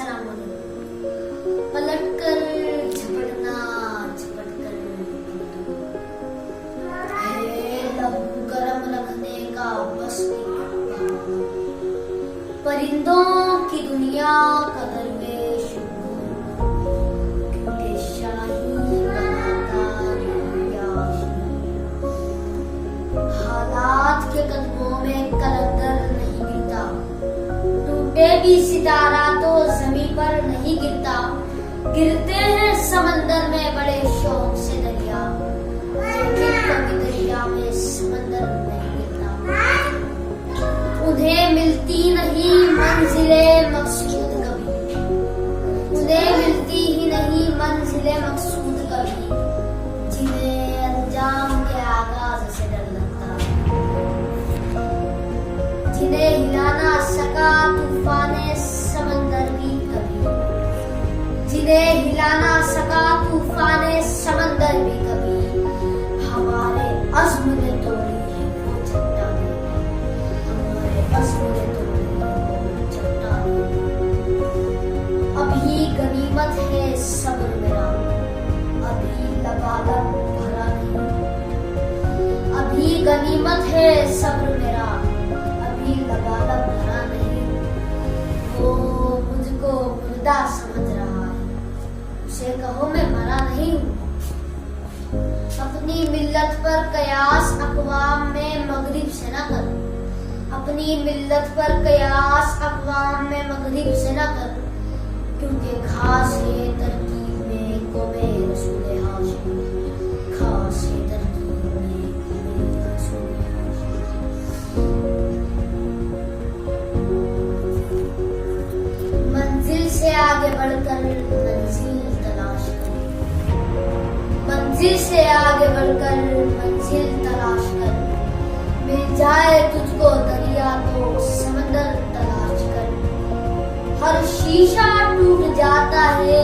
सलाम वालेकुम। पलट कर झपटना झपट कर लहू गरम रखने का बस एक बहाना। परिंदों की दुनिया का दरवेश क्योंकि शाही बनाता हालात के कदमों में कलंदर नहीं गिरता। टूटे भी सितारा तो जमीन पर नहीं गिरता। गिरते हैं समंदर में बड़े शौक से दरिया, लेकिन कभी दरिया में समंदर नहीं गिरता। उन्हें मिलती नहीं मंजिले मकसूद कभी, उन्हें मिलती ही नहीं मंजिले मकसूद कभी, जिन्हें अंजाम के आगाज से डर लगता। जिन्हें हिला ना सका तूफाने समंदर भी कभी, जिन्हें हिला ना सका तूफाने समंदर भी कभी। हमारे अज़्म ने तोड़ी है वो चट्टानें, हमारे अज़्म ने तोड़ी है वो चट्टानें। अभी गनीमत है सब्र मेरा, अभी लबालब भरा नहीं। अभी गनीमत है सब्र मेरा, अभी लबालब भरा नहीं। वो मुझको मुर्दा समझ रहा है, उसे कहो मैं मरा नहीं हूँ। अपनी मिल्लत पर कयास अक़वाम में मगरिब से न कर, अपनी मिल्लत पर कयास अक़वाम में मगरिब से न कर, क्योंकि खास है तरकीब में क़ौमे रसूल हाशिम, खास है तरकीब में क़ौमे रसूल हाशिम। मंजिल से आगे बढ़कर मंजिल तलाश कर, मंजिल से आगे बढ़कर मंजिल तलाश कर। मिल जाए तुझको दरिया तो समंदर तलाश कर। हर शीशा टूट जाता है